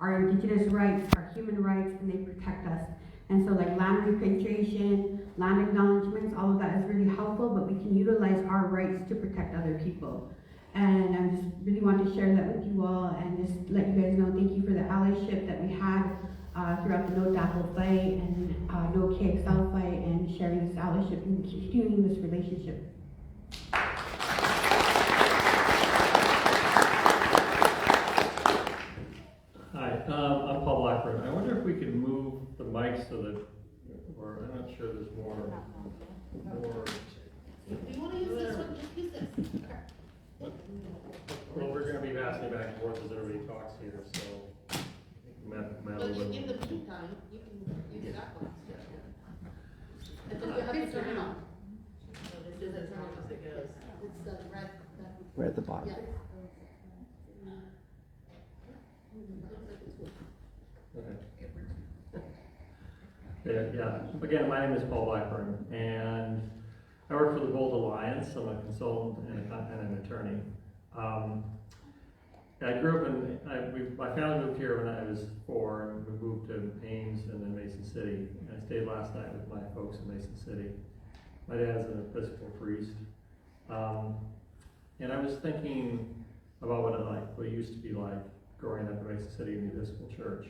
our indigenous rights, our human rights, and they protect us. And so like land repatriation, land acknowledgements, all of that is really helpful, but we can utilize our rights to protect other people. And I just really want to share that with you all and just let you guys know thank you for the allyship that we had throughout the No DAPL fight and No KXL fight, and sharing this allyship and continuing this relationship. Hi, I'm Paul Blackburn. I wonder if we could move the mics so that, or I'm not sure there's more. If you want to use this one, just use this. Well, we're going to be passing back and forth as everybody talks here, so. But in the meantime, you can use that one. And then you have to turn it on. It doesn't turn on as it goes. It's the red. Right at the bottom. Yeah. Yeah. Again, my name is Paul Blackburn, and I work for the Gold Alliance. I'm a consultant and an attorney. I grew up in, my family moved here when I was 4, and we moved to Ames and then Mason City. And I stayed last night with my folks in Mason City. My dad's an Episcopal priest. And I was thinking about what it used to be like growing up in Mason City in the Episcopal Church.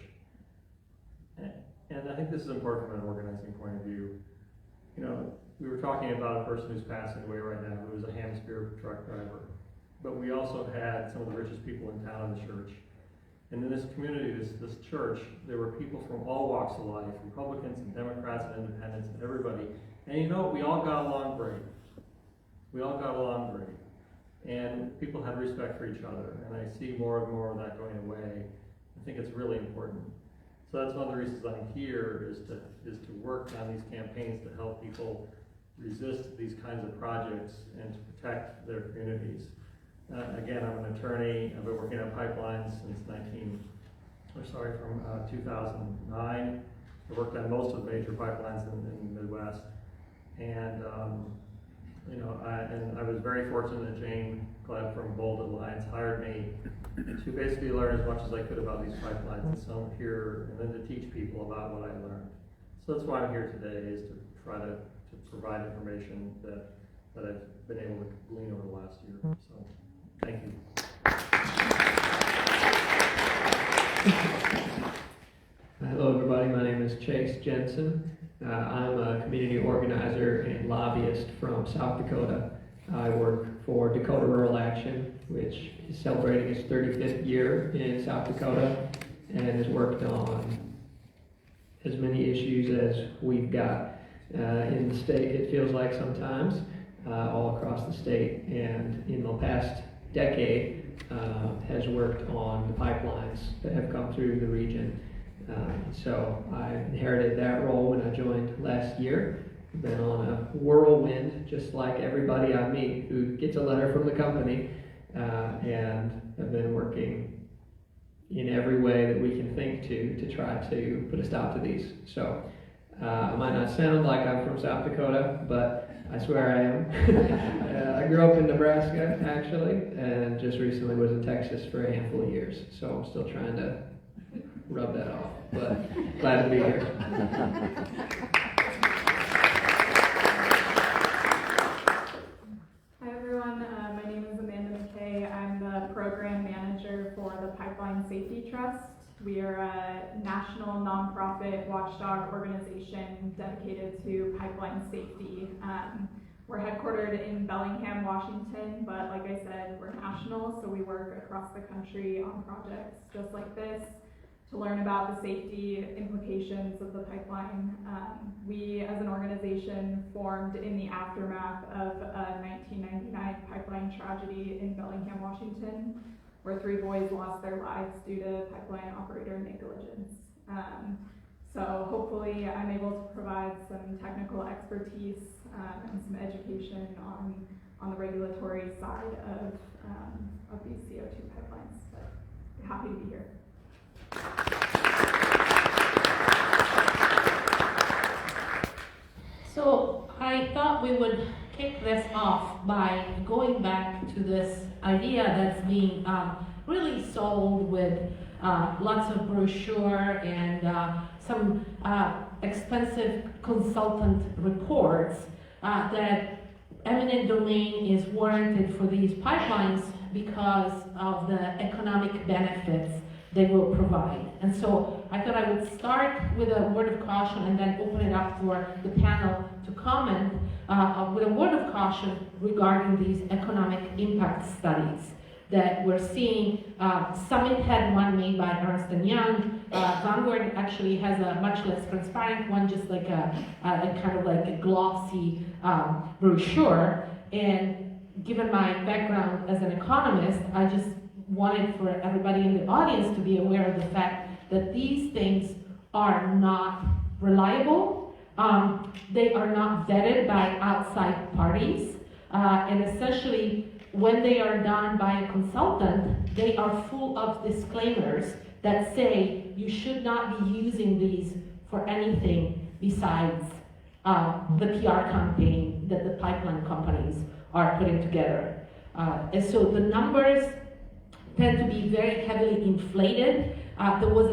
And I think this is important from an organizing point of view. You know, we were talking about a person who's passing away right now who was a ham spear truck driver. But we also had some of the richest people in town in the church. And in this community, this church, there were people from all walks of life, Republicans and Democrats and Independents and everybody. And you know, we all got along great. We all got along great. And people had respect for each other. And I see more and more of that going away. I think it's really important. So that's one of the reasons I'm here, is to work on these campaigns to help people resist these kinds of projects and to protect their communities. Again, I'm an attorney. I've been working on pipelines since 2009. I worked on most of the major pipelines in the Midwest. And I was very fortunate that Jane Gleb from Bold Alliance hired me to basically learn as much as I could about these pipelines and some here, and then to teach people about what I learned. So that's why I'm here today, is to try to provide information that I've been able to glean over the last year. So, thank you. Hello everybody, my name is Chase Jensen. I'm a community organizer and lobbyist from South Dakota. I work for Dakota Rural Action, which is celebrating its 35th year in South Dakota and has worked on as many issues as we've got in the state, it feels like sometimes, all across the state. And in the past decade, has worked on the pipelines that have come through the region. So I inherited that role when I joined last year. I've been on a whirlwind, just like everybody I meet who gets a letter from the company, and I've been working in every way that we can think to try to put a stop to these. So I might not sound like I'm from South Dakota, but I swear I am. I grew up in Nebraska, actually, and just recently was in Texas for a handful of years. So I'm still trying to rub that off, but glad to be here. Hi everyone, my name is Amanda McKay. I'm the program manager for the Pipeline Safety Trust. We are a national nonprofit watchdog organization dedicated to pipeline safety. We're headquartered in Bellingham, Washington, but like I said, we're national, so we work across the country on projects just like this to learn about the safety implications of the pipeline. We, as an organization, formed in the aftermath of a 1999 pipeline tragedy in Bellingham, Washington, where 3 boys lost their lives due to pipeline operator negligence. So hopefully I'm able to provide some technical expertise and some education on the regulatory side of these CO2 pipelines. But happy to be here. So I thought we would kick this off by going back to this idea that's being really sold with lots of brochure and some expensive consultant reports that eminent domain is warranted for these pipelines because of the economic benefits they will provide. And so I thought I would start with a word of caution and then open it up for the panel to comment with a word of caution regarding these economic impact studies that we're seeing. Summit had one made by Ernst & Young. Vanguard actually has a much less transparent one, just like a kind of like a glossy brochure. And given my background as an economist, I just wanted for everybody in the audience to be aware of the fact that these things are not reliable. They are not vetted by outside parties. And essentially, when they are done by a consultant, they are full of disclaimers that say you should not be using these for anything besides the PR campaign that the pipeline companies are putting together. And so the numbers tend to be very heavily inflated. There was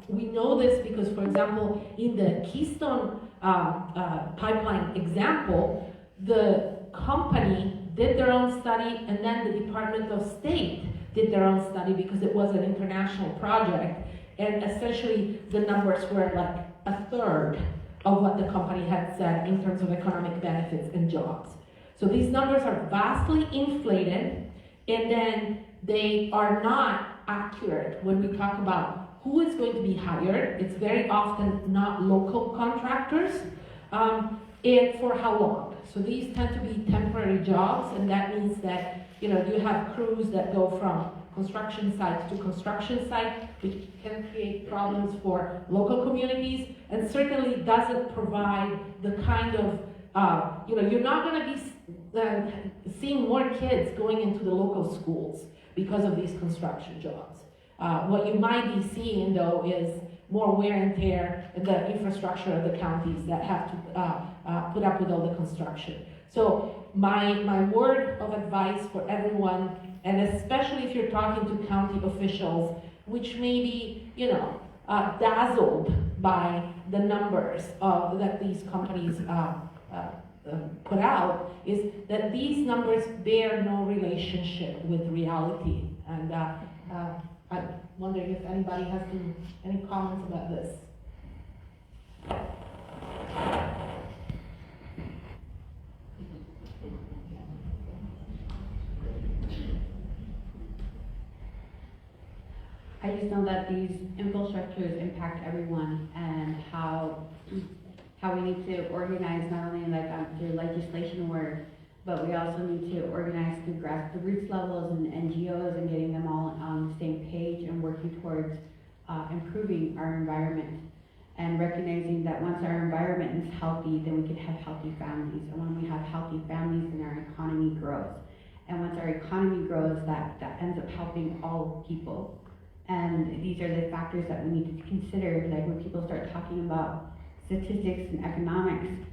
we know this because, for example, in the Keystone pipeline example, the company did their own study, and then the Department of State did their own study because it was an international project, and essentially the numbers were like a third of what the company had said in terms of economic benefits and jobs. So these numbers are vastly inflated, and then they are not accurate when we talk about who is going to be hired. It's very often not local contractors, and for how long. So these tend to be temporary jobs, and that means that you have crews that go from construction site to construction site, which can create problems for local communities, and certainly doesn't provide the kind of you're not going to be seeing more kids going into the local schools because of these construction jobs. What you might be seeing, though, is more wear and tear in the infrastructure of the counties that have to put up with all the construction. So my word of advice for everyone, and especially if you're talking to county officials, which may be, dazzled by the numbers that these companies put out, is that these numbers bear no relationship with reality. And I'm wondering if anybody has any comments about this. I just know that these infrastructures impact everyone, and how we need to organize not only through legislation work, but we also need to organize through grassroots levels and NGOs and getting them all on the same page and working towards improving our environment, and recognizing that once our environment is healthy, then we can have healthy families. And when we have healthy families, then our economy grows. And once our economy grows, that ends up helping all people. And these are the factors that we need to consider. Like when people start talking about statistics and economics,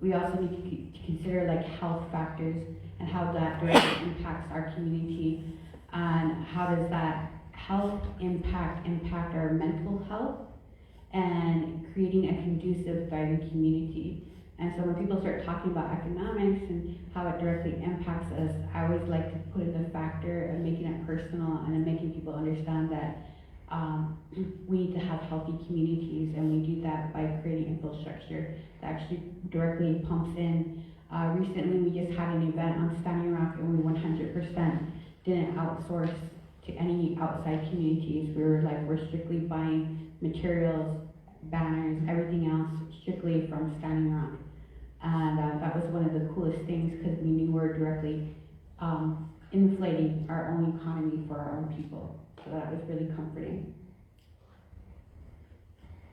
we also need to consider health factors and how that directly impacts our community, and how does that health impact our mental health and creating a conducive, thriving community. And so when people start talking about economics and how it directly impacts us, I always like to put in the factor of making it personal and then making people understand that we need to have healthy communities, and we do that by creating infrastructure that actually directly pumps in. Recently, we just had an event on Standing Rock, and we 100% didn't outsource to any outside communities. We're strictly buying materials, banners, everything else strictly from Standing Rock. And that was one of the coolest things, because we knew we were directly inflating our own economy for our own people. So that was really comforting.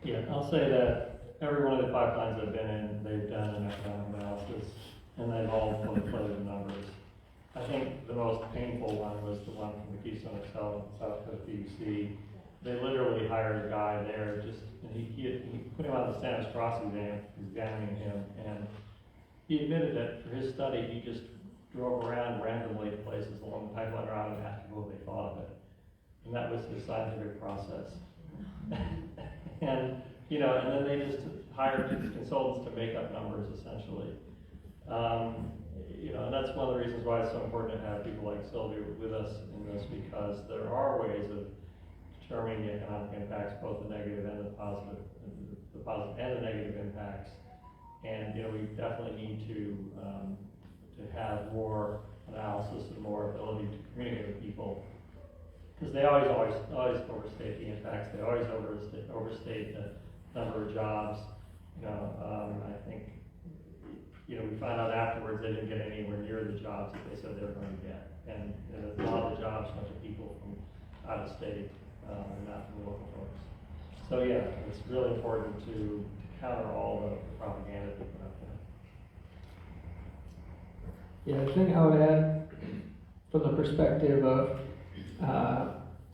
Yeah, I'll say that every one of the pipelines I've been in, they've done an economic analysis, and they've all put the numbers. I think the most painful one was the one from the Keystone XL in South Coast PUC. They literally hired a guy there, and he put him on the stand as cross-examining him, and he admitted that for his study, he just drove around randomly to places along the pipeline route and asked people what they thought of it. and that was his scientific process. And, you know, and then they just hired consultants to make up numbers, essentially. You know, and that's one of the reasons why it's so important to have people like Sylvia with us in this, because there are ways of determining the economic impacts, both the negative and the positive and the negative impacts. And, you know, we definitely need to have more analysis and more ability to communicate with people, because they always overstate the impacts. They always overstate the number of jobs. You know, I think, you know, we found out afterwards they didn't get anywhere near the jobs that they said they were going to get. And you know, a lot of the jobs went to people from out of state and not from local folks. So yeah, it's really important to counter all the propaganda they put out there. Yeah, the thing I would add from the perspective of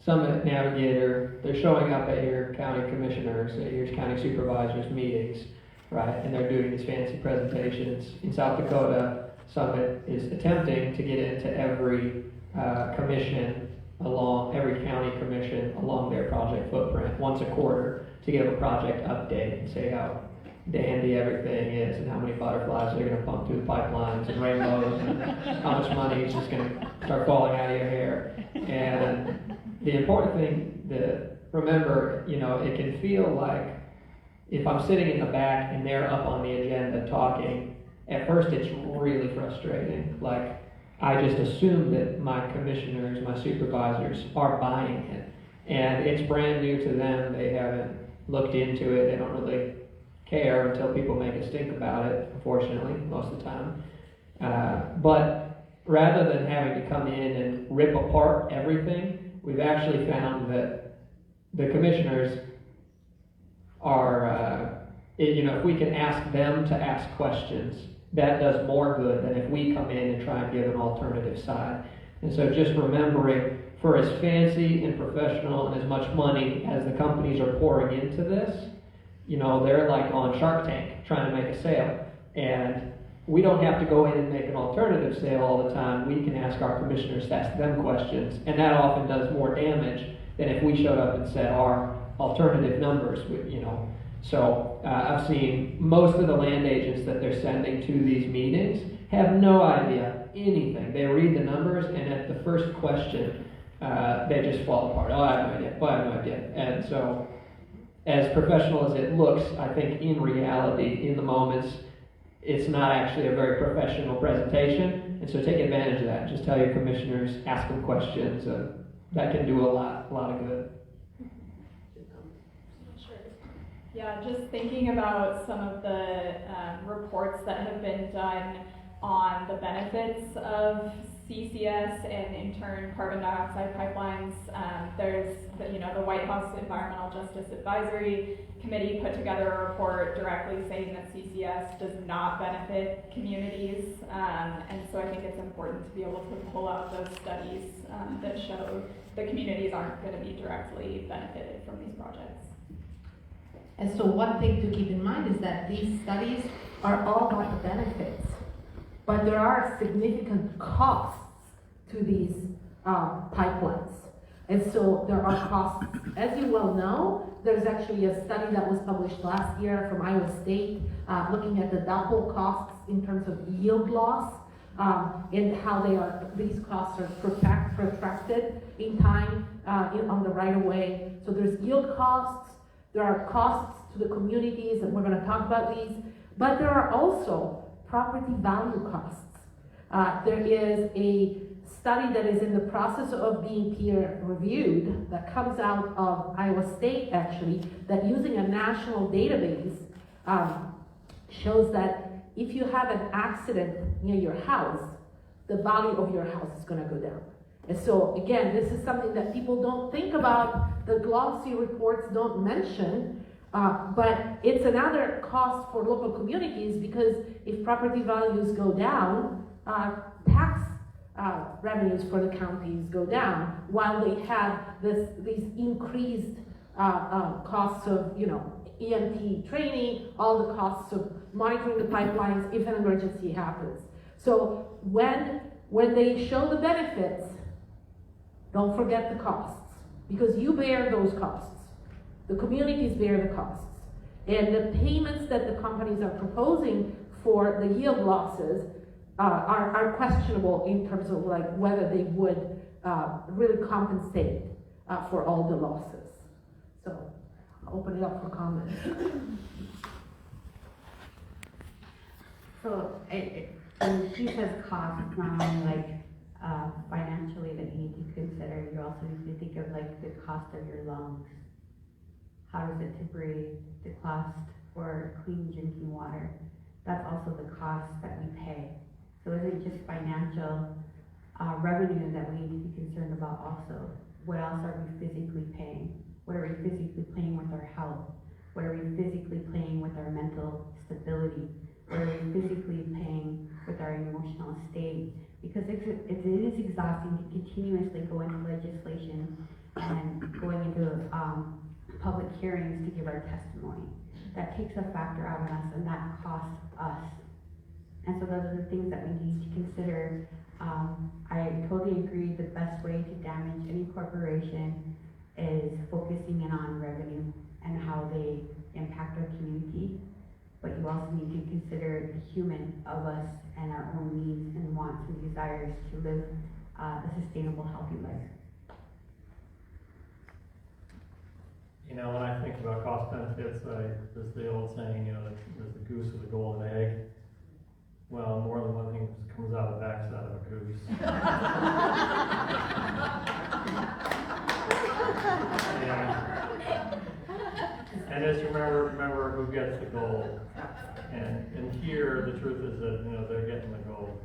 Summit Navigator, they're showing up at your county commissioners, at your county supervisors meetings, right? And they're doing these fancy presentations. In South Dakota, Summit is attempting to get into every commission every county commission along their project footprint once a quarter to give a project update and say how dandy everything is and how many butterflies they're going to pump through the pipelines and rainbows and how much money is just going to start falling out of your hair. And the important thing to remember, you know, it can feel like if I'm sitting in the back and they're up on the agenda talking, at first it's really frustrating. Like, I just assume that my commissioners, my supervisors are buying it. And it's brand new to them. They haven't looked into it. They don't really care until people make us think about it, unfortunately, most of the time. But rather than having to come in and rip apart everything, we've actually found that the commissioners are, you know, if we can ask them to ask questions, that does more good than if we come in and try and give an alternative side. And so just remembering, for as fancy and professional and as much money as the companies are pouring into this, you know, they're like on Shark Tank trying to make a sale. And we don't have to go in and make an alternative sale all the time. We can ask our commissioners to ask them questions. And that often does more damage than if we showed up and said our alternative numbers, you know. So I've seen most of the land agents that they're sending to these meetings have no idea anything. They read the numbers, and at the first question, they just fall apart. Oh, I have no idea. Oh, I have no idea. And so, as professional as it looks, I think in reality, in the moments, it's not actually a very professional presentation. And so take advantage of that. Just tell your commissioners, ask them questions. That can do a lot of good. Yeah, just thinking about some of the reports that have been done on the benefits of CCS and in turn carbon dioxide pipelines. There's the White House Environmental Justice Advisory Committee put together a report directly saying that CCS does not benefit communities, and so I think it's important to be able to pull out those studies that show the communities aren't going to be directly benefited from these projects. And so one thing to keep in mind is that these studies are all about the benefits, but there are significant costs to these pipelines. And so there are costs. As you well know, there's actually a study that was published last year from Iowa State looking at the double costs in terms of yield loss and how these costs are protracted in time on the right of way. So there's yield costs. There are costs to the communities, and we're going to talk about these, but there are also property value costs. There is a study that is in the process of being peer reviewed that comes out of Iowa State, actually, that using a national database shows that if you have an accident near your house, the value of your house is going to go down. And so, again, this is something that people don't think about, the glossy reports don't mention, but it's another cost for local communities, because if property values go down, tax revenues for the counties go down, while they have these increased costs of, EMT training, all the costs of monitoring the pipelines if an emergency happens. So when they show the benefits, don't forget the costs. because you bear those costs. The communities bear the costs. And the payments that the companies are proposing for the yield losses are questionable in terms of like whether they would really compensate for all the losses. So I'll open it up for comments. So when she says cost, it's not only like financially that you need to consider, you also need to think of like the cost of your lungs. How is it to breathe? The cost for clean drinking water. That's also the cost that we pay. So it isn't just financial revenue that we need to be concerned about also. What else are we physically paying? What are we physically paying with our health? What are we physically paying with our mental stability? What are we physically paying with our emotional state? Because it is exhausting to continuously go into legislation and going into public hearings to give our testimony. That takes a factor out of us, and that costs us. And so those are the things that we need to consider. I totally agree the best way to damage any corporation is focusing in on revenue and how they impact our community. But you also need to consider the human of us and our own needs and wants and desires to live a sustainable, healthy life. You know, when I think about cost benefits, there's the old saying, you know, there's the goose with the golden egg. Well, more than one thing comes out of the backside of a goose. And just remember who gets the gold. And here, the truth is that, you know, they're getting the gold.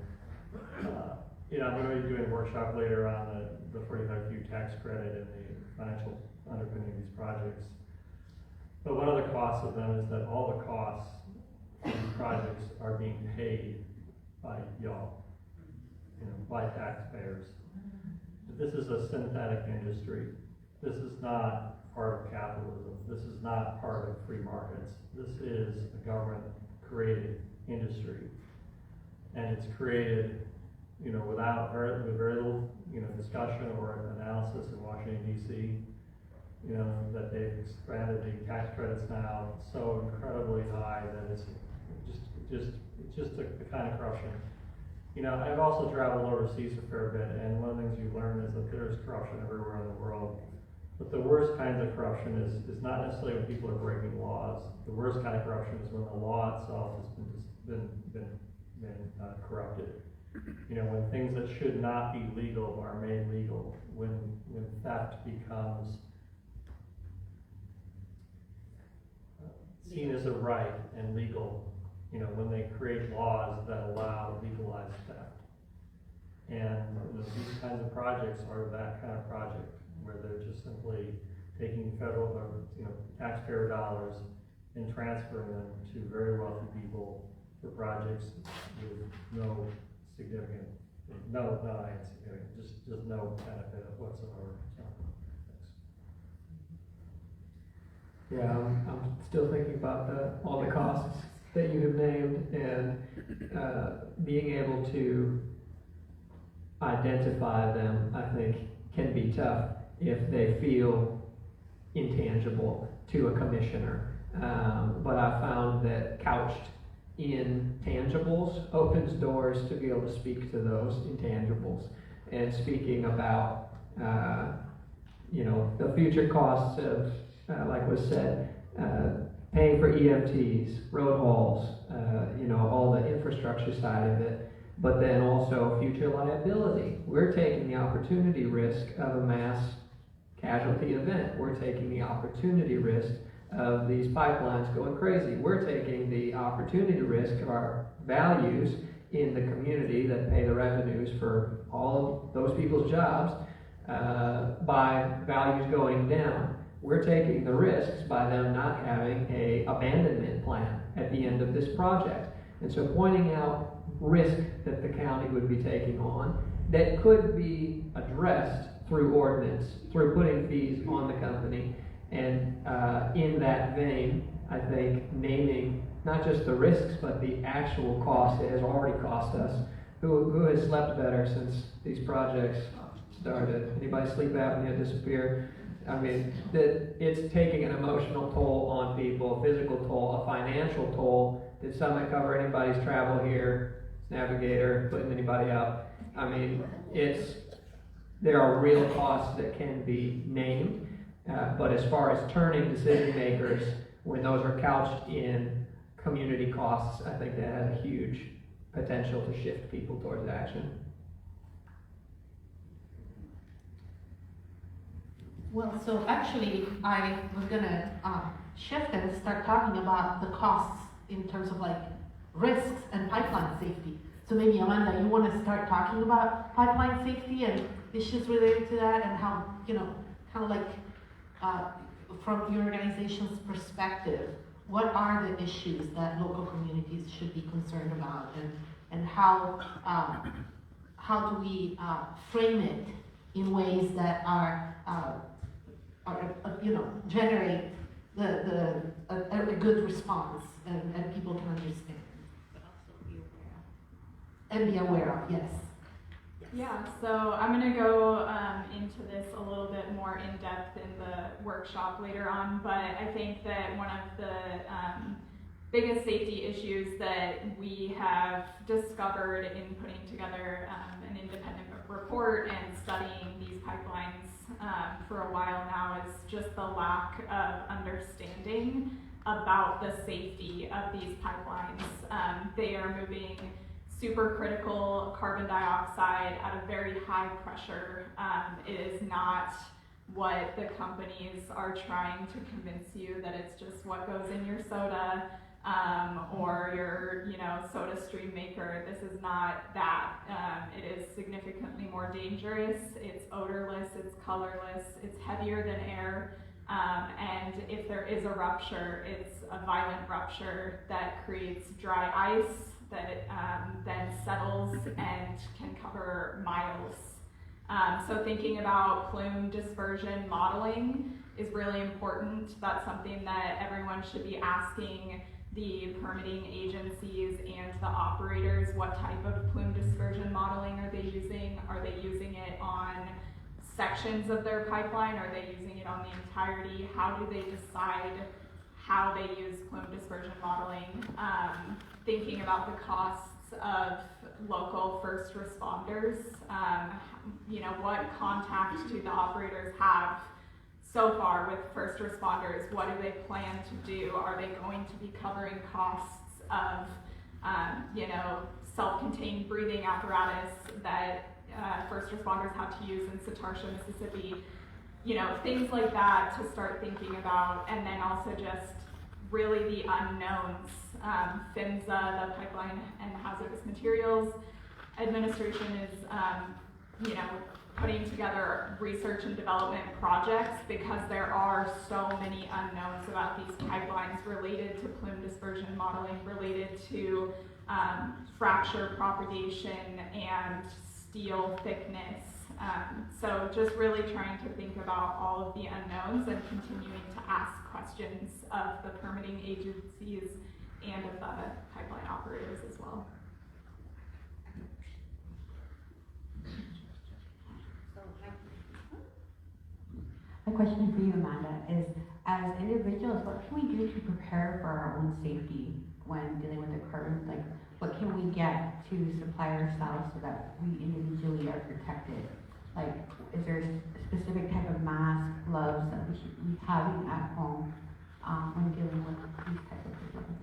You know, I'm going to be doing a workshop later on the 45Q tax credit and the financial underpinning of these projects. But one of the costs of them is that all the costs of these projects are being paid by y'all, you know, by taxpayers. This is a synthetic industry. This is not part of capitalism. This is not part of free markets. This is a government-created industry. And it's created, you know, with very little, you know, discussion or analysis in Washington, D.C., you know, that they've expanded the tax credits now so incredibly high that it's just a kind of corruption. You know, I've also traveled overseas a fair bit, and one of the things you learn is that there's corruption everywhere in the world. But the worst kinds of corruption is not necessarily when people are breaking laws. The worst kind of corruption is when the law itself has been corrupted. You know, when things that should not be legal are made legal. When theft becomes seen as a right and legal, you know, when they create laws that allow legalized theft. And you know, these kinds of projects are that kind of project, where they're just simply taking federal or, you know, taxpayer dollars and transferring them to very wealthy people for projects with no significant, not insignificant, just no benefit whatsoever. So, Yeah, I'm still thinking about all the costs that you have named, and being able to identify them, I think, can be tough if they feel intangible to a commissioner. But I found that couched in tangibles opens doors to be able to speak to those intangibles. And speaking about, you know, the future costs of, like was said, paying for EMTs, road hauls, you know, all the infrastructure side of it, but then also future liability. We're taking the opportunity risk of a mass casualty event. We're taking the opportunity risk of these pipelines going crazy. We're taking the opportunity risk of our values in the community that pay the revenues for all of those people's jobs by values going down. We're taking the risks by them not having an abandonment plan at the end of this project. And so pointing out risk that the county would be taking on that could be addressed through ordinance, through putting fees on the company. And in that vein, I think naming not just the risks, but the actual cost it has already cost us. Who has slept better since these projects started? Anybody sleep apnea disappear? I mean, that it's taking an emotional toll on people, a physical toll, a financial toll. Did Summit cover anybody's travel here? Navigator, putting anybody out? I mean, there are real costs that can be named, but as far as turning decision makers, when those are couched in community costs, I think that has a huge potential to shift people towards action. Well, so actually, I was gonna shift and start talking about the costs in terms of like risks and pipeline safety. So maybe Amanda, you want to start talking about pipeline safety and issues related to that, and how, you know, kind of like from your organization's perspective, what are the issues that local communities should be concerned about, and how do we frame it in ways that are you know, generate a good response and people can understand. But also be aware. And be aware of, yes. Yeah, so I'm going to go into this a little bit more in depth in the workshop later on, but I think that one of the biggest safety issues that we have discovered in putting together an independent report and studying these pipelines for a while now is just the lack of understanding about the safety of these pipelines. They are moving supercritical carbon dioxide at a very high pressure. It is not what the companies are trying to convince you that it's just what goes in your soda or your, you know, soda stream maker. This is not that. It is significantly more dangerous. It's odorless, it's colorless, it's heavier than air. And if there is a rupture, it's a violent rupture that creates dry ice that then settles and can cover miles. So thinking about plume dispersion modeling is really important. That's something that everyone should be asking the permitting agencies and the operators. What type of plume dispersion modeling are they using? Are they using it on sections of their pipeline? Are they using it on the entirety? How do they decide how they use plume dispersion modeling? Thinking about the costs of local first responders, you know, what contact do the operators have so far with first responders? What do they plan to do? Are they going to be covering costs of, you know, self-contained breathing apparatus that first responders have to use in Satarsha, Mississippi? You know, things like that to start thinking about, and then also just really the unknowns. PHMSA, the Pipeline and Hazardous Materials Administration, is, you know, putting together research and development projects because there are so many unknowns about these pipelines related to plume dispersion modeling, related to fracture propagation and steel thickness. So just really trying to think about all of the unknowns and continuing to ask questions of the permitting agencies and of the pipeline operators as well. My question for you, Amanda, is as individuals, what can we do to prepare for our own safety when dealing with the carbon? Like, what can we get to supply ourselves so that we individually are protected? Like, is there a specific type of mask, gloves that we should be having at home when dealing with these types of issues?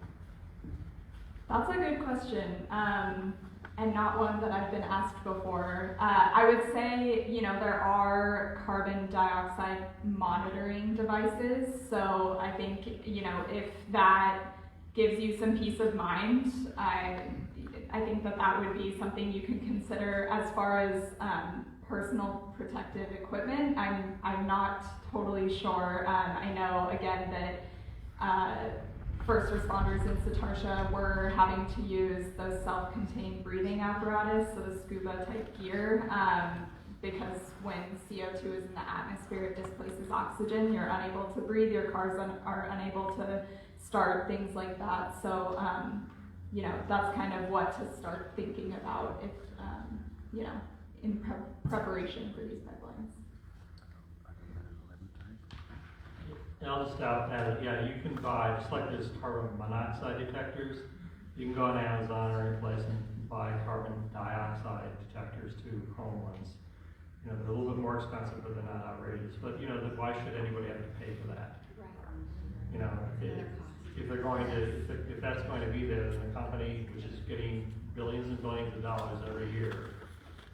That's a good question, and not one that I've been asked before. I would say, you know, there are carbon dioxide monitoring devices, so I think, you know, if that gives you some peace of mind, I think that would be something you can consider. As far as personal protective equipment, I'm not totally sure. I know, again, that first responders in Satarsha were having to use those self-contained breathing apparatus, so the scuba type gear, because when CO2 is in the atmosphere, it displaces oxygen. You're unable to breathe, your cars are unable to start, things like that. So, you know, that's kind of what to start thinking about if, you know, in preparation for these pipelines. And I'll just add, yeah, you can buy, just like there's carbon monoxide detectors, you can go on Amazon or any place and buy carbon dioxide detectors too, home ones. You know, they're a little bit more expensive, but they're not outrageous. But, you know, why should anybody have to pay for that? You know, if they're going to, if that's going to be there, then the company, which is getting billions and billions of dollars every year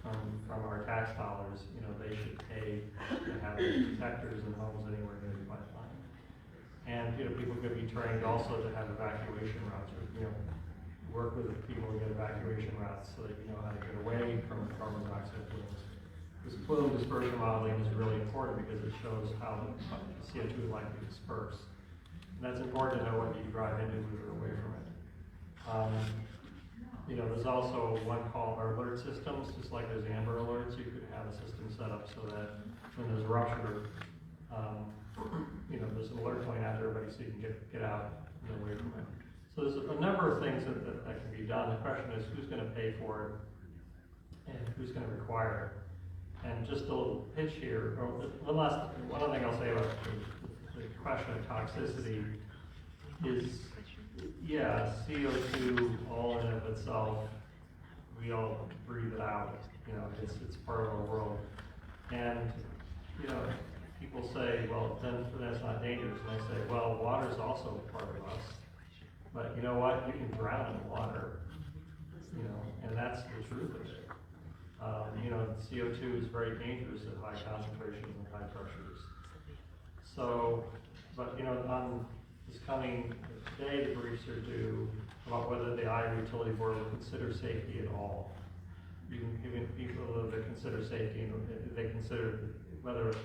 from our tax dollars, you know, they should pay to have those detectors in homes anywhere near the pipeline. And, you know, people could be trained also to have evacuation routes, or, you know, work with people to get evacuation routes so that you know how to get away from carbon dioxide plumes. This plume dispersion modeling is really important because it shows how the CO2 is likely to disperse. And that's important to know whether you drive into it or away from it. You know, there's also one called alert systems, just like there's Amber Alerts. You could have a system set up so that when there's a rupture, you know, there's an alert going out to everybody so you can get out and away from it. So there's a number of things that can be done. The question is who's going to pay for it and who's going to require it. And just a little pitch here, or one other thing I'll say about the question of toxicity is, yeah, CO2 all in and of itself, we all breathe it out. You know, it's part of our world. And, you know, people say, well, then that's not dangerous. And I say, well, water's also part of us. But you know what? You can drown in water. You know, and that's the truth of it. You know, CO2 is very dangerous at high concentrations and high pressures. So, but you know, on this coming day, the briefs are due about whether the Iowa Utility Board will consider safety at all. You can even people that consider safety, and they consider whether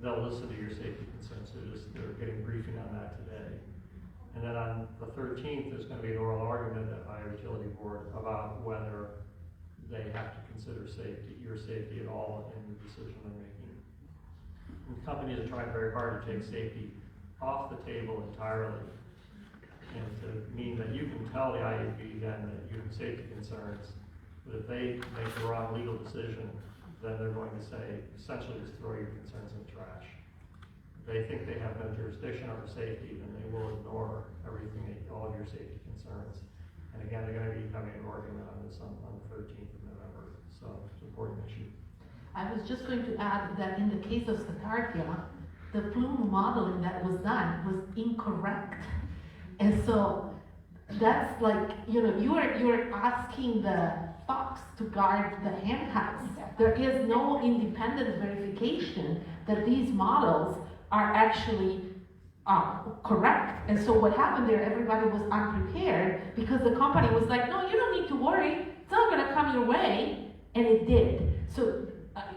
they'll listen to your safety concerns. They're getting briefing on that today. And then on the 13th, there's going to be an oral argument at Iowa Utility Board about whether they have to consider your safety at all in the decision they're making. And companies are trying very hard to take safety off the table entirely, and to mean that you can tell the IUB then that you have safety concerns, but if they make the wrong legal decision, then they're going to say, essentially just throw your concerns in the trash. If they think they have no jurisdiction over safety, then they will ignore everything, all of your safety concerns. And again, they're going to be having an argument on this on the 13th of November, so it's an important issue. I was just going to add that in the case of Sakartia, the plume modeling that was done was incorrect. And so that's like, you know, you're asking the fox to guard the hen house. There is no independent verification that these models are actually correct. And so what happened there, everybody was unprepared because the company was like, no, you don't need to worry. It's not going to come your way. And it did. So,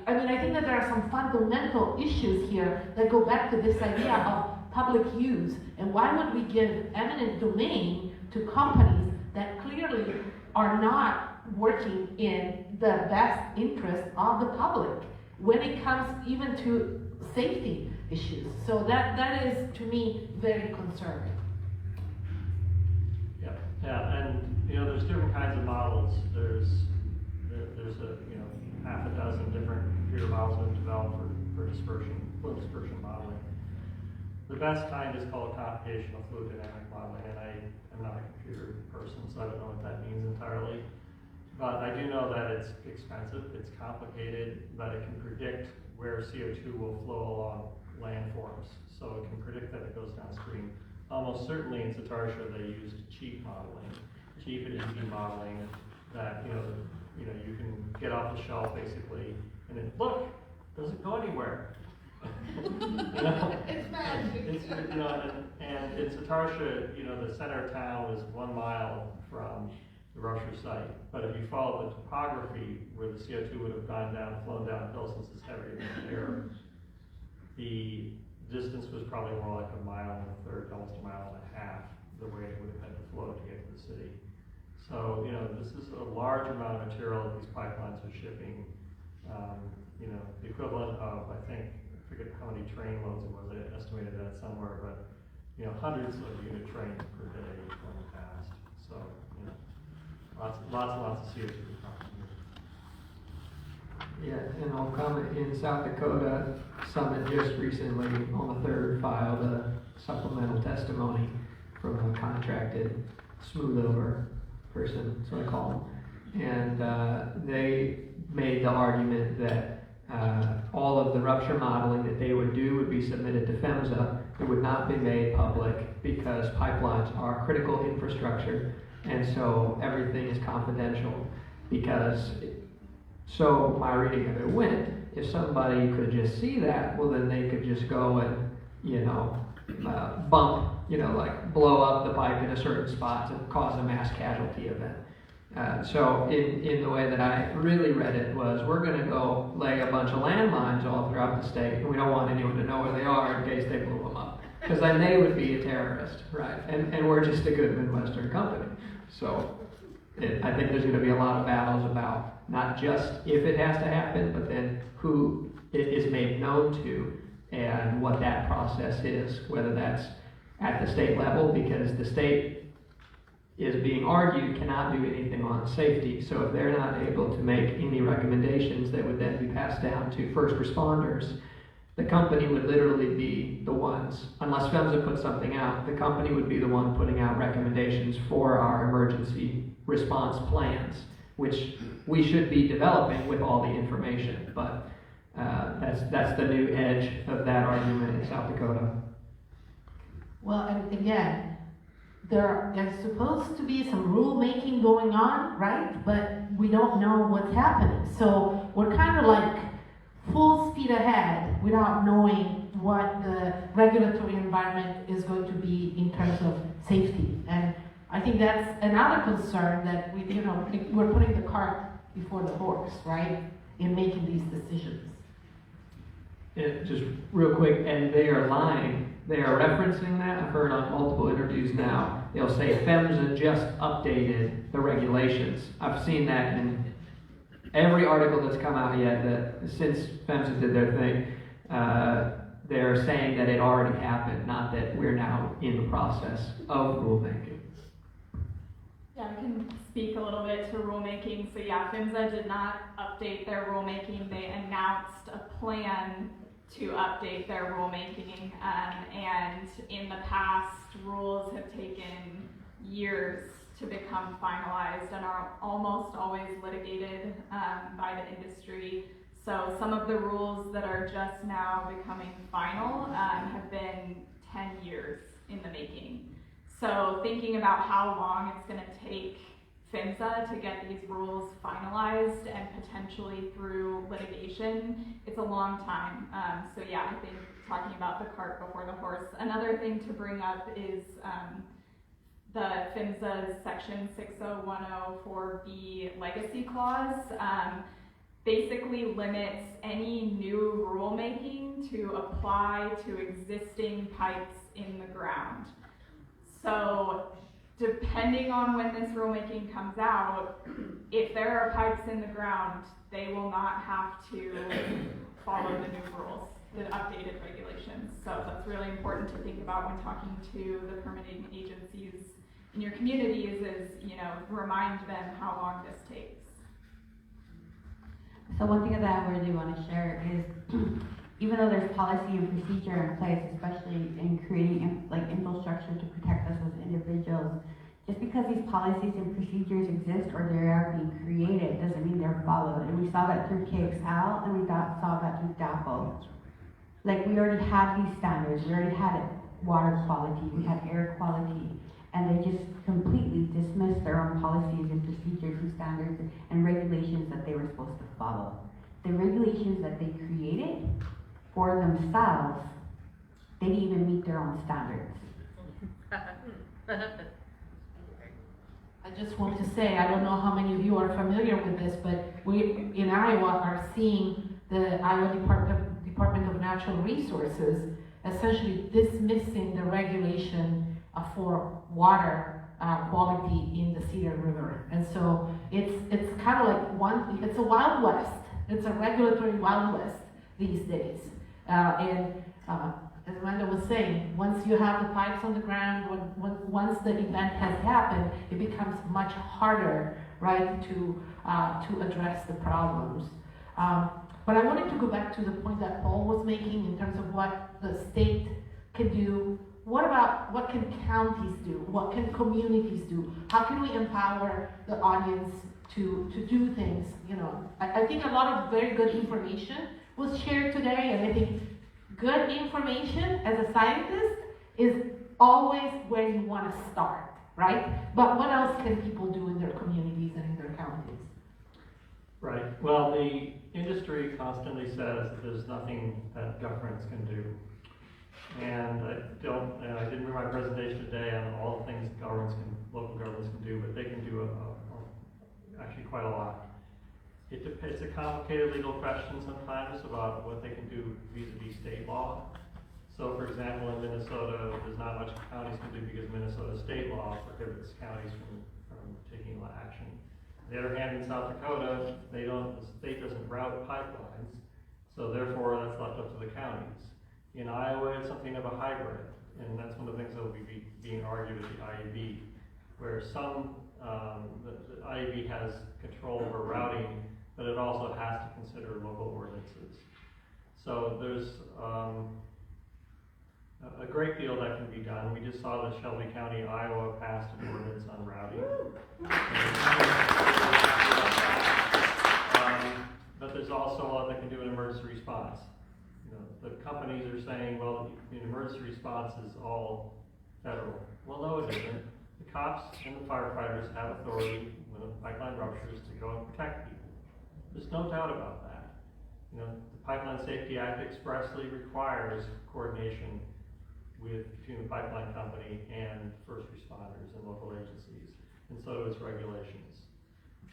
I mean, I think that there are some fundamental issues here that go back to this idea of public use. And why would we give eminent domain to companies that clearly are not working in the best interest of the public when it comes even to safety issues? So that is, to me, very concerning. Yeah, and you know, there's different kinds of models. There's a half a dozen different computer models that have developed for fluid dispersion modeling. The best kind is called computational fluid dynamic modeling, and I am not a computer person, so I don't know what that means entirely. But I do know that it's expensive, it's complicated, but it can predict where CO2 will flow along landforms. So it can predict that it goes downstream. Almost certainly in Satartia they used cheap modeling, cheap and easy modeling that you can get off the shelf basically, and then look, doesn't go anywhere. It's magic. And in Satartia, the center of town is 1 mile from the rupture site. But if you follow the topography where the CO2 would have flown downhill since it's heavier than the air, the distance was probably more like 1.25 miles, almost 1.5 miles, the way it would have had to flow to get to the city. So, this is a large amount of material that these pipelines are shipping. The equivalent of, I forget how many train loads it was, I estimated that somewhere, but, hundreds of unit trains per day going past. So, lots and lots of CO2 to come. Yeah, and I'll comment, in South Dakota, Summit just recently, on the 3rd, filed a supplemental testimony from a contracted smooth over person, that's what I call them. And they made the argument that all of the rupture modeling that they would do would be submitted to PHMSA. It would not be made public because pipelines are critical infrastructure, and so everything is confidential. Because, so my reading of it went, if somebody could just see that, well then they could just go and, bump, like blow up the pipe in a certain spot to cause a mass casualty event. So in the way that I really read it was, we're going to go lay a bunch of landmines all throughout the state, and we don't want anyone to know where they are in case they blew them up. Because then they would be a terrorist, right? And we're just a good Midwestern company. So I think there's going to be a lot of battles about not just if it has to happen, but then who it is made known to and what that process is, whether that's at the state level, because the state is being argued cannot do anything on safety. So if they're not able to make any recommendations that would then be passed down to first responders, the company would literally be the ones, unless PHMSA put something out, the company would be the one putting out recommendations for our emergency response plans, which we should be developing with all the information. But that's the new edge of that argument in South Dakota. Well, and again, there's supposed to be some rulemaking going on, right? But we don't know what's happening. So we're kind of like full speed ahead without knowing what the regulatory environment is going to be in terms of safety. And I think that's another concern, that we're putting the cart before the horse, right? In making these decisions. And just real quick, and they are lying. They are referencing that. I've heard on multiple interviews now. They'll say PHMSA just updated the regulations. I've seen that in every article that's come out yet, that since PHMSA did their thing, they're saying that it already happened, not that we're now in the process of rulemaking. Yeah, I can speak a little bit to rulemaking. So yeah, PHMSA did not update their rulemaking. They announced a plan to update their rulemaking, and in the past, rules have taken years to become finalized and are almost always litigated by the industry. So some of the rules that are just now becoming final have been 10 years in the making. So thinking about how long it's going to take PHMSA to get these rules finalized and potentially through litigation, it's a long time. So yeah, I think talking about the cart before the horse. Another thing to bring up is the PHMSA's section 60104B legacy clause basically limits any new rulemaking to apply to existing pipes in the ground. So depending on when this rulemaking comes out, if there are pipes in the ground, they will not have to follow the new rules, the updated regulations. So that's really important to think about when talking to the permitting agencies in your communities, is, remind them how long this takes. So one thing that I really want to share is, even though there's policy and procedure in place, especially in creating infrastructure to protect us as individuals, just because these policies and procedures exist or they are being created doesn't mean they're followed. And we saw that through KXL, and we saw that through DAPL. We already had these standards. We already had water quality, we had air quality, and they just completely dismissed their own policies and procedures and standards and regulations that they were supposed to follow. The regulations that they created for themselves, they didn't even meet their own standards. I just want to say, I don't know how many of you are familiar with this, but we in Iowa are seeing the Iowa Department of Natural Resources essentially dismissing the regulation for water quality in the Cedar River. And so it's kind of like it's a Wild West. It's a regulatory Wild West these days. As Amanda was saying, once you have the pipes on the ground, once the event has happened, it becomes much harder, right, to address the problems. But I wanted to go back to the point that Paul was making in terms of what the state can do. What about, what can counties do? What can communities do? How can we empower the audience to do things? You know, I think a lot of very good information was shared today, and I think good information as a scientist is always where you want to start, right? But what else can people do in their communities and in their counties? Right, well, the industry constantly says that there's nothing that governments can do. And I didn't bring my presentation today on all the things local governments can do, but they can do actually quite a lot. It's a complicated legal question sometimes about what they can do vis-a-vis state law. So for example, in Minnesota, there's not much counties can do because Minnesota state law prohibits counties from taking action. On the other hand, in South Dakota, the state doesn't route pipelines, so therefore that's left up to the counties. In Iowa, it's something of a hybrid, and that's one of the things that will be being argued at the IEB, where the IEB has control over routing, but it also has to consider local ordinances. So there's a great deal that can be done. We just saw that Shelby County, Iowa passed an ordinance on routing. But there's also a lot that can do in emergency response. You know, the companies are saying, well, the emergency response is all federal. Well, no, it isn't. The cops and the firefighters have authority when a pipeline ruptures to go and protect people. There's no doubt about that. You know, the Pipeline Safety Act expressly requires coordination between the pipeline company and first responders and local agencies, and so do its regulations.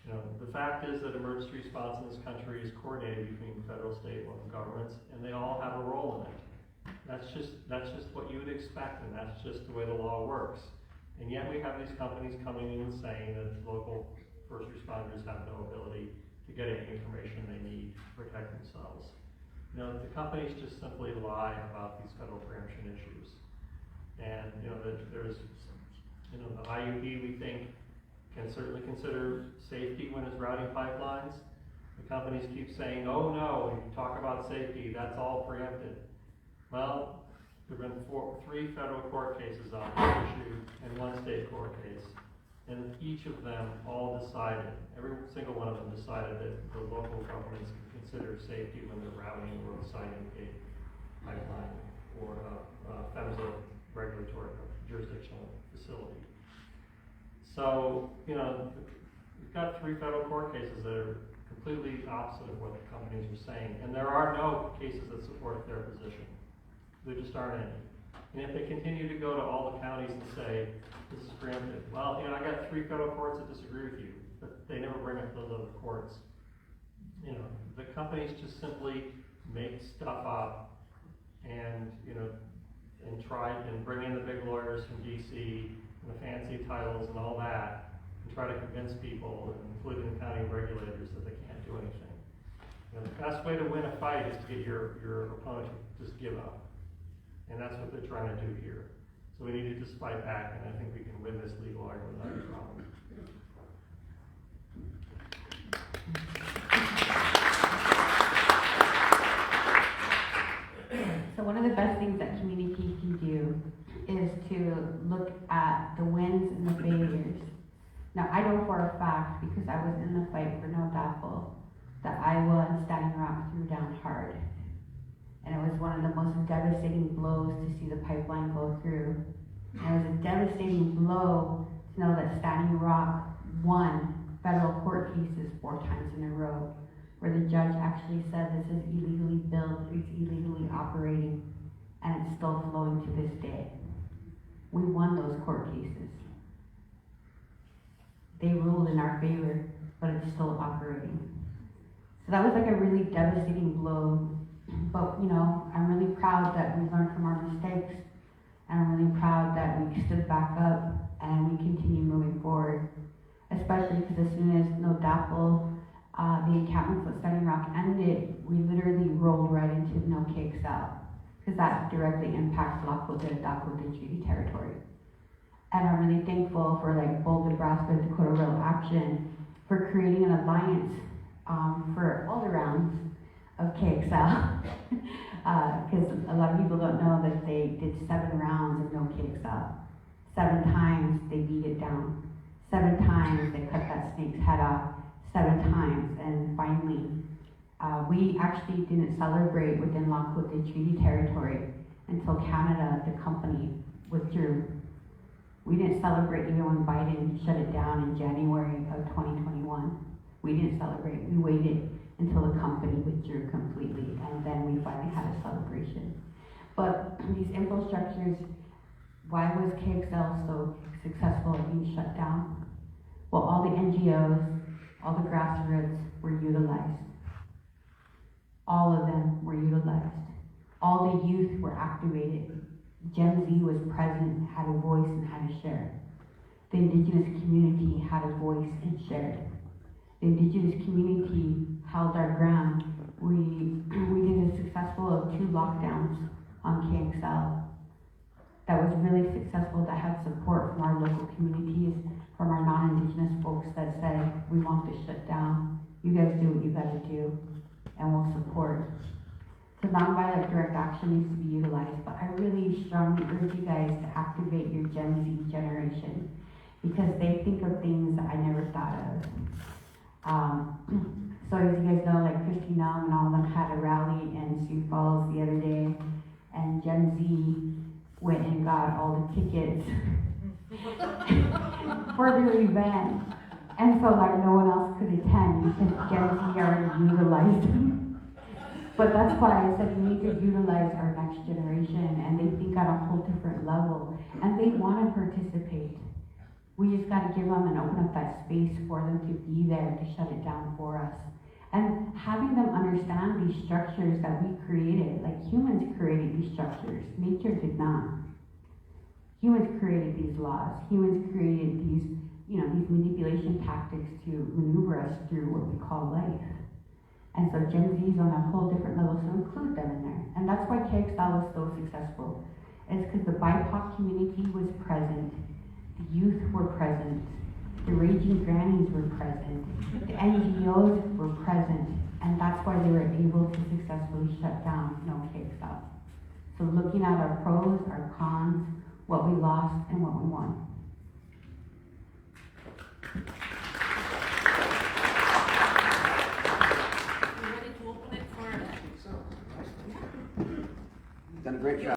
You know, the fact is that emergency response in this country is coordinated between federal, state, local governments, and they all have a role in it. That's just what you would expect, and that's just the way the law works. And yet we have these companies coming in and saying that local first responders have no ability to get any information they need to protect themselves. You know, the companies just simply lie about these federal preemption issues. And, you know, there's, you know, the IUP, we think, can certainly consider safety when it's routing pipelines. The companies keep saying, oh no, when you talk about safety, that's all preempted. Well, there have been 3 federal court cases on this issue and 1 state court case. And each of them all decided, every single one of them decided that the local governments can consider safety when they're routing or siting a pipeline or a PHMSA regulatory jurisdictional facility. So, you know, we've got 3 federal court cases that are completely opposite of what the companies are saying. And there are no cases that support their position. There just aren't any. And if they continue to go to all the counties and say, this is preempted, well, you know, I got 3 federal courts that disagree with you, but they never bring up those other courts. You know, the companies just simply make stuff up and, you know, and try and bring in the big lawyers from DC and the fancy titles and all that, and try to convince people, including the county regulators, that they can't do anything. You know, the best way to win a fight is to get your opponent to just give up. And that's what they're trying to do here. So we need to just fight back, and I think we can win this legal argument without a problem. So one of the best things that community can do is to look at the wins and the failures. Now, I know for a fact, because I was in the fight for No DAPL, that Iowa and Standing Rock threw down hard. And it was one of the most devastating blows to see the pipeline go through. And it was a devastating blow to know that Standing Rock won federal court cases 4 times in a row, where the judge actually said this is illegally built, it's illegally operating, and it's still flowing to this day. We won those court cases. They ruled in our favor, but it's still operating. So that was like a really devastating blow. But, you know, I'm really proud that we learned from our mistakes, and I'm really proud that we stood back up and we continue moving forward, especially because as soon as No DAPL, the encampments at Standing Rock ended, we literally rolled right into No KXL, because that directly impacts Lac-Côte and Dakota Treaty Territory. And I'm really thankful for like both Nebraska and Dakota Rural Action for creating an alliance for all the rounds of KXL. Because a lot of people don't know that they did 7 rounds of no KXL. 7 times they beat it down. 7 times they cut that snake's head off. 7 times, and finally, we actually didn't celebrate within Lakota Treaty Territory until Canada, the company, withdrew. We didn't celebrate even when Biden shut it down in January of 2021. We didn't celebrate. We waited until the company withdrew completely, and then we finally had a celebration. But these infrastructures, why was KXL so successful at being shut down? Well, all the NGOs, all the grassroots were utilized. All of them were utilized. All the youth were activated. Gen Z was present, had a voice, and had a share. The Indigenous community had a voice and shared. The Indigenous community held our ground. We did a successful of 2 lockdowns on KXL. That was really successful, that had support from our local communities, from our non-Indigenous folks that said, we want this shut down. You guys do what you gotta do, and we'll support. So nonviolent direct action needs to be utilized, but I really strongly urge you guys to activate your Gen Z generation, because they think of things that I never thought of. So as you guys know, like Christy Nell and all of them had a rally in Sioux Falls the other day, and Gen Z went and got all the tickets for the event. And so like no one else could attend because Gen Z already utilized them. But that's why I said we need to utilize our next generation, and they think on a whole different level, and they want to participate. We just got to give them and open up that space for them to be there to shut it down for us. And having them understand these structures that we created, like humans created these structures, nature did not. Humans created these laws. Humans created these, these manipulation tactics to maneuver us through what we call life. And so Gen Z is on a whole different level, so include them in there. And that's why KXL was so successful. It's because the BIPOC community was present, the youth were present, the raging grannies were present, the NGOs were present, and that's why they were able to successfully shut down no KXL. So looking at our pros, our cons, what we lost, and what we won.